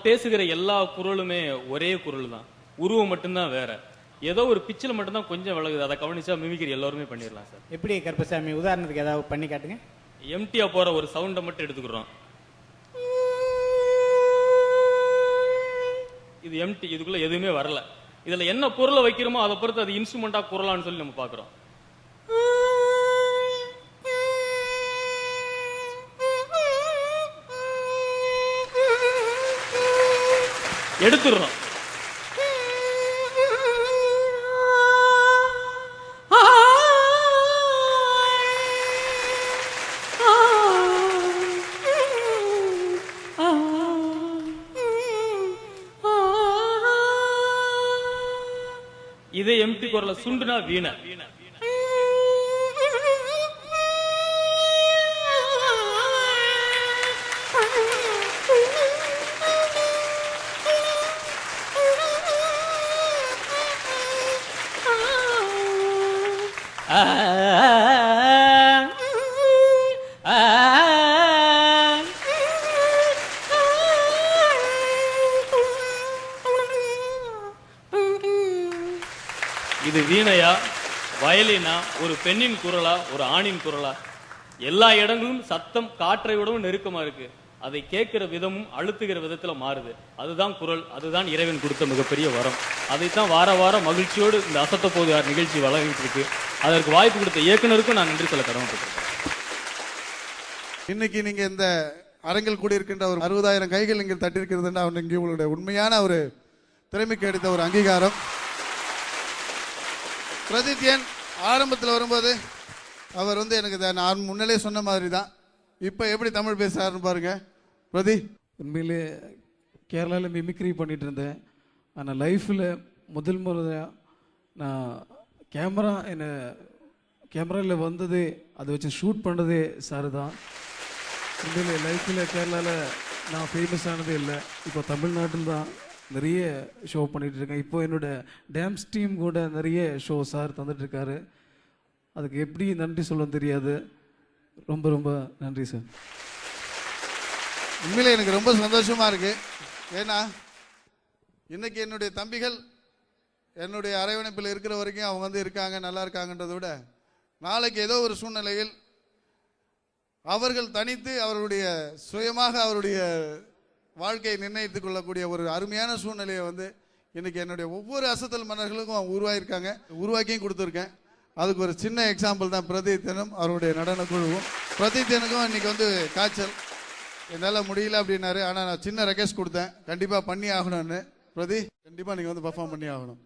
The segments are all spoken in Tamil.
பேசுகிற எல்லா குரலுமே ஒரே குரல் தான், உருவம் மட்டும்தான் வேற. ஏதோ ஒரு பிச்சில் மட்டும்தான் கொஞ்சம் விலகுது, அதை கவனிச்சா மிமிக்ரி எல்லாருமே பண்ணிடலாம் சார். எப்படி கருப்பசாமி, உதாரணத்துக்கு ஏதாவது பண்ணி காட்டுங்க. எம்டியா போற ஒரு சவுண்டை மட்டும் எடுத்துக்கிறோம். இது எம்டி, இதுக்குள்ள எதுவுமே வரல. இதுல என்ன பொருளை வைக்கிறோமோ அதை பொறுத்து அது இன்ஸ்ட்ருமெண்டா குரலான்னு சொல்லி நம்ம பாக்குறோம். எடுத்துடுறோம். இதே எம்டி குரல சுண்டுனா வீணை. இது வீணையா, வயலினா, ஒரு பெண்ணின் குரலா, ஒரு ஆணின் குரலா? எல்லா இடங்களும் சத்தம் காற்றை விடவும் நெருக்கமா இருக்கு. அதை கேட்கிற விதமும் அழுத்துகிற விதத்துல மாறுது. அதுதான் குரல், அதுதான் இறைவன் கொடுத்த மிகப்பெரிய வரம். அதைத்தான் வார வாரம் மகிழ்ச்சியோடு இந்த அசத்த போது நிகழ்ச்சி வழங்கிட்டு இருக்கு. அதற்கு வாய்ப்பு கொடுத்த இயக்குனருக்கும் நான் நன்றி சொல்ல கடமைப்பட்டிருக்கேன். இன்னைக்கு நீங்க இந்த அரங்கில் கூடியிருக்கின்ற ஒரு 60,000 கைகள் இங்கே தட்டிருக்கிறதுன்னா இங்கே உங்களுடைய உண்மையான ஒரு திறமைக்கு எடுத்த ஒரு அங்கீகாரம். பிரதித்யன் ஆரம்பத்தில் வரும்போது அவர் எனக்கு நான் முன்னாலே சொன்ன மாதிரி தான் இப்போ எப்படி தமிழ் பேசுறாருன்னு பாருங்க. பிரதி, உண்மையிலே கேரளாவில் மிமிக்ரி பண்ணிட்டு இருந்தேன். ஆனால் லைஃப்பில் முதல் முறையாக நான் கேமராவில் வந்ததே, அதை வச்சு ஷூட் பண்ணதே சார் தான். உண்மையிலே லைஃப்பில் கேரளாவில் நான் ஃபேமஸ் ஆனதே இல்லை. இப்போ தமிழ்நாட்டில் தான் நிறைய ஷோ பண்ணிகிட்டு இருக்கேன். இப்போ என்னோடய டான்ஸ் டீம் கூட நிறைய ஷோ சார் தந்துட்டுருக்காரு. அதுக்கு எப்படி நன்றி சொல்ல தெரியாது. ரொம்ப ரொம்ப நன்றி சார். உண்மையிலே எனக்கு ரொம்ப சந்தோஷமாக இருக்குது. ஏன்னா இன்றைக்கி என்னுடைய தம்பிகள் என்னுடைய அரவணைப்பில் இருக்கிற வரைக்கும் அவங்க இருக்காங்க, நல்லா இருக்காங்கன்றதை விட நாளைக்கு ஏதோ ஒரு சூழ்நிலையில் அவர்கள் தனித்து அவருடைய சுயமாக அவருடைய வாழ்க்கையை நிர்ணயித்துக் கொள்ளக்கூடிய ஒரு அருமையான சூழ்நிலையை இன்னைக்கு என்னுடைய ஒவ்வொரு அசத்தல் மன்னர்களுக்கும் உருவாகியிருக்காங்க, உருவாக்கியும் கொடுத்துருக்கேன். அதுக்கு ஒரு சின்ன எக்ஸாம்பிள் தான் பிரதித்தனும் அவருடைய நடன குழுவும். பிரதித்தனுக்கும் இன்னைக்கு காய்ச்சல், என்னால் முடியல அப்படின்னாரு. ஆனால் நான் சின்ன ரெக்வெஸ்ட் கொடுத்தேன், கண்டிப்பாக பண்ணி ஆகணும்னு. பிரதி, கண்டிப்பாக நீங்கள் பர்ஃபார்ம் பண்ணி ஆகணும்.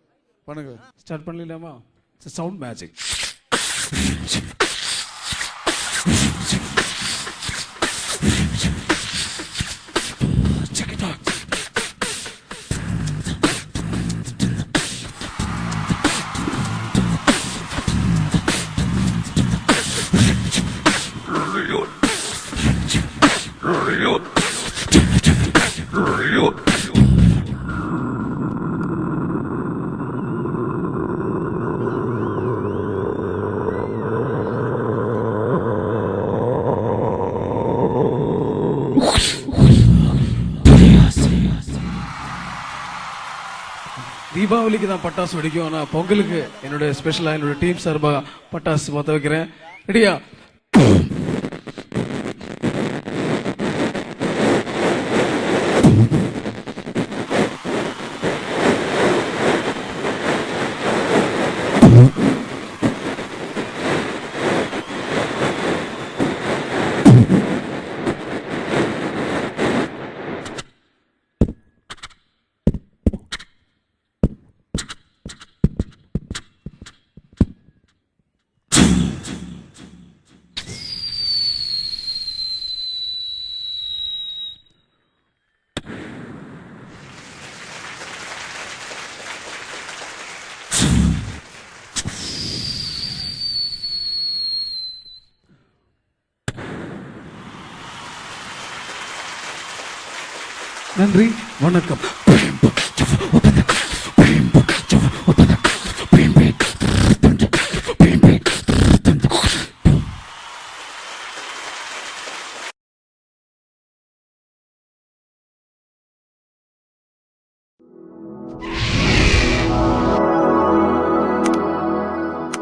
பண்ணுங்க. ஸ்டார்ட் பண்ணலாமா? Sound magic. தீபாவளிக்கு தான் பட்டாசு வெடிக்கும். ஆனால் பொங்கலுக்கு என்னுடைய ஸ்பெஷலாக என்னோட டீம் சார்பாக பட்டாசு பற்ற வைக்கிறேன். ரெடியா? நன்றி, வணக்கம்.